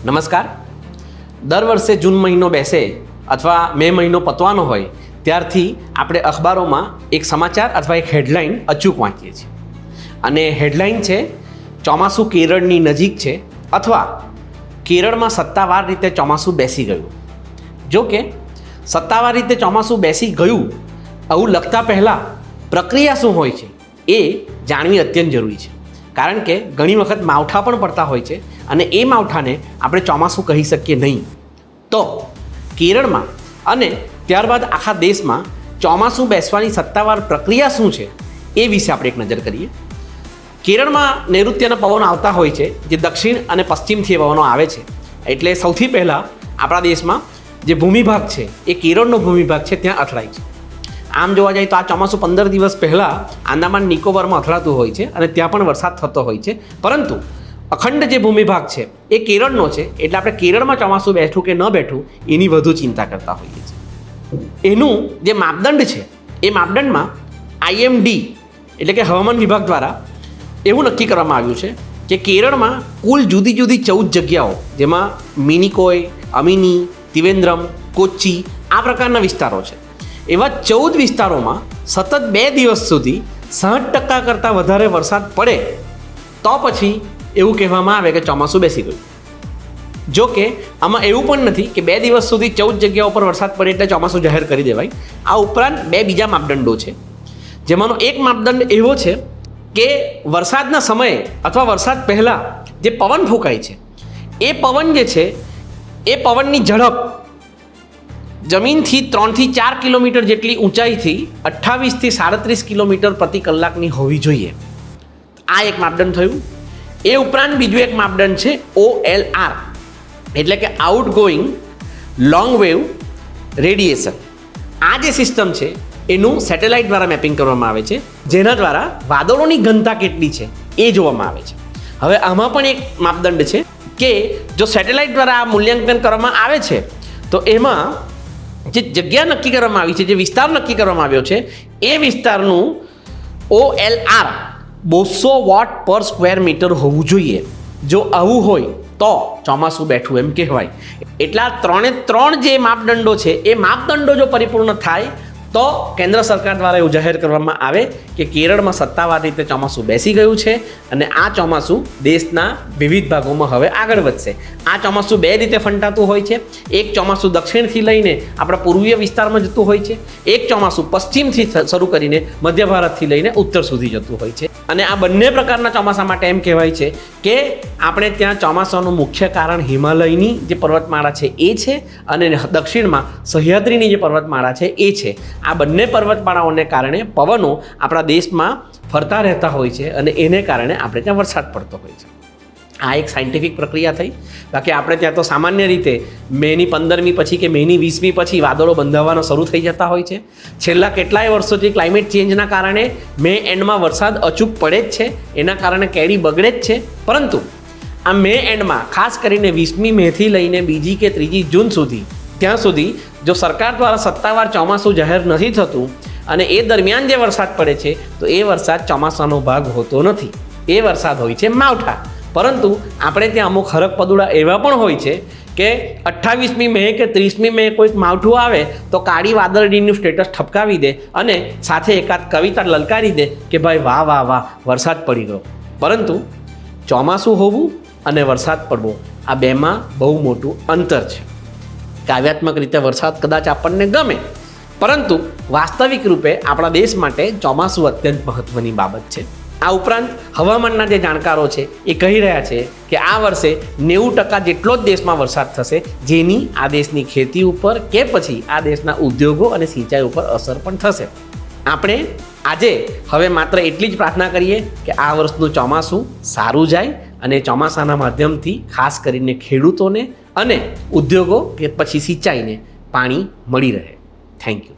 નમસ્કાર. દર વર્ષે જૂન મહિનો બેસે અથવા મે મહિનો પતવાનો હોય ત્યારથી આપણે અખબારોમાં એક સમાચાર અથવા એક હેડલાઇન અચૂક વાંચીએ છીએ અને હેડલાઇન છે ચોમાસું કેરળની નજીક છે અથવા કેરળમાં સત્તાવાર રીતે ચોમાસું બેસી ગયું. જો કે સત્તાવાર રીતે ચોમાસું બેસી ગયું આવું લખતા પહેલાં પ્રક્રિયા શું હોય છે એ જાણવી અત્યંત જરૂરી છે, કારણ કે ઘણી વખત માવઠા પણ પડતા હોય છે અને એ માવઠાને આપણે ચોમાસું કહી શકીએ નહીં. તો કેરળમાં અને ત્યારબાદ આખા દેશમાં ચોમાસું બેસવાની સત્તાવાર પ્રક્રિયા શું છે એ વિશે આપણે એક નજર કરીએ. કેરળમાં નૈઋત્યના પવનો આવતા હોય છે, જે દક્ષિણ અને પશ્ચિમથી પવનો આવે છે. એટલે સૌથી પહેલાં આપણા દેશમાં જે ભૂમિભાગ છે એ કેરળનો ભૂમિભાગ છે ત્યાં અથડાય છે. આમ જોવા જાય તો આ ચોમાસું 15 દિવસ પહેલાં આંદામાન નિકોબારમાં અથડાતું હોય છે અને ત્યાં પણ વરસાદ થતો હોય છે, પરંતુ અખંડ જે ભૂમિભાગ છે એ કેરળનો છે. એટલે આપણે કેરળમાં ચોમાસું બેઠું કે ન બેઠું એની વધુ ચિંતા કરતા હોઈએ છીએ. એનું જે માપદંડ છે એ માપદંડમાં IMD એટલે કે હવામાન વિભાગ દ્વારા એવું નક્કી કરવામાં આવ્યું છે કે કેરળમાં કુલ જુદી જુદી 14 જગ્યાઓ, જેમાં મિનિકોય, અમિની, ત્રિવેન્દ્રમ, કોચ્ચી આ પ્રકારના વિસ્તારો છે. એવા 14 વિસ્તારોમાં સતત 2 દિવસ સુધી 60% કરતાં વધારે વરસાદ પડે તો પછી એવું કહેવામાં આવે કે ચોમાસું બેસી ગયું. જો કે આમાં એવું પણ નથી કે 2 દિવસ સુધી 14 જગ્યાઓ પર વરસાદ પડે એટલે ચોમાસું જાહેર કરી દેવાય. આ ઉપરાંત 2 બીજા માપદંડો છે, જેમાંનો એક માપદંડ એવો છે કે વરસાદના સમયે અથવા વરસાદ પહેલાં જે પવન ફૂંકાય છે એ પવન જે છે એ પવનની ઝડપ જમીનથી 3 થી 4 કિલોમીટર જેટલી ઊંચાઈથી 28 થી 37 કિલોમીટર પ્રતિ કલાકની હોવી જોઈએ. આ એક માપદંડ થયું. એ ઉપરાંત બીજું એક માપદંડ છે OLR એટલે કે આઉટગોઈંગ લોંગ વેવ રેડિયેશન. આ જે સિસ્ટમ છે એનું સેટેલાઇટ દ્વારા મેપિંગ કરવામાં આવે છે, જેના દ્વારા વાદળોની ઘનતા કેટલી છે એ જોવામાં આવે છે. હવે આમાં પણ એક માપદંડ છે કે જો સેટેલાઇટ દ્વારા આ મૂલ્યાંકન કરવામાં આવે છે તો એમાં જે જગ્યા નક્કી કરવામાં આવી છે, જે વિસ્તાર નક્કી કરવામાં આવ્યો છે એ વિસ્તારનું OLR 200 વોટ પર સ્ક્વેર મીટર હોવું જોઈએ. જો આવું હોય તો ચોમાસું બેઠું એમ કહેવાય. એટલા 3 જે માપદંડો છે એ માપદંડો જો પરિપૂર્ણ થાય તો કેન્દ્ર સરકાર દ્વારા એવું જાહેર કરવામાં આવે કે કેરળમાં સત્તાવાર રીતે ચોમાસું બેસી ગયું છે અને આ ચોમાસું દેશના વિવિધ ભાગોમાં હવે આગળ વધશે. આ ચોમાસું 2 રીતે ફંટાતું હોય છે. એક ચોમાસું દક્ષિણથી લઈને આપણા પૂર્વીય વિસ્તારમાં જતું હોય છે, એક ચોમાસું પશ્ચિમથી શરૂ કરીને મધ્ય ભારતથી લઈને ઉત્તર સુધી જતું હોય છે. અને આ બંને પ્રકારના ચોમાસા માટે એમ કહેવાય છે કે આપણે ત્યાં ચોમાસાનું મુખ્ય કારણ હિમાલયની જે પર્વતમાળા છે એ છે અને દક્ષિણમાં સહ્યાદ્રીની જે પર્વતમાળા છે એ છે. આ બંને પર્વતમાળાઓને કારણે પવનો આપણા દેશમાં ફરતા રહેતા હોય છે અને એને કારણે આપણે ત્યાં વરસાદ પડતો હોય છે. આ એક સાયન્ટિફિક પ્રક્રિયા થઈ. બાકી આપણે ત્યાં તો સામાન્ય રીતે મેની 15મી પછી કે મેની 20મી પછી વાદળો બંધાવવાનો શરૂ થઈ જતા હોય છે. છેલ્લા કેટલાય વર્ષોથી ક્લાઇમેટ ચેન્જના કારણે મે એન્ડમાં વરસાદ અચૂક પડે જ છે, એના કારણે કેરી બગડે જ છે. પરંતુ આ મે એન્ડમાં ખાસ કરીને 20મી મેથી લઈને 2જી કે 3જી જૂન સુધી, ત્યાં સુધી જો સરકાર દ્વારા સત્તાવાર ચોમાસું જાહેર નથી થતું અને એ દરમિયાન જે વરસાદ પડે છે તો એ વરસાદ ચોમાસાનો ભાગ હોતો નથી. એ વરસાદ હોય છે માવઠા. પરંતુ આપણે ત્યાં અમુક હરક પદુડા એવા પણ હોય છે કે 28મી મે કે 30મી મે કોઈક માવઠું આવે તો કાળી વાદળડીનું સ્ટેટસ ઠપકાવી દે અને સાથે એકાદ કવિતા લલકારી દે કે ભાઈ વાહ વાહ વાહ વરસાદ પડી ગયો. પરંતુ ચોમાસું હોવું અને વરસાદ પડવો આ બેમાં બહુ મોટું અંતર છે. કાવ્યાત્મક રીતે વરસાદ કદાચ આપણને ગમે, પરંતુ વાસ્તવિક રૂપે આપણા દેશ માટે ચોમાસું અત્યંત મહત્ત્વની બાબત છે. આ ઉપરાંત હવામાનના જે જાણકારો છે એ કહી રહ્યા છે કે આ વર્ષે 90% જેટલો જ દેશમાં વરસાદ થશે, જેની આ દેશની ખેતી ઉપર કે પછી આ દેશના ઉદ્યોગો અને સિંચાઈ ઉપર અસર પણ થશે. આપણે આજે હવે માત્ર એટલી જ પ્રાર્થના કરીએ કે આ વર્ષનું ચોમાસું સારું જાય અને ચોમાસાના માધ્યમથી ખાસ કરીને ખેડૂતોને અને ઉદ્યોગો કે પછી સિંચાઈને પાણી મળી રહે. Thank you.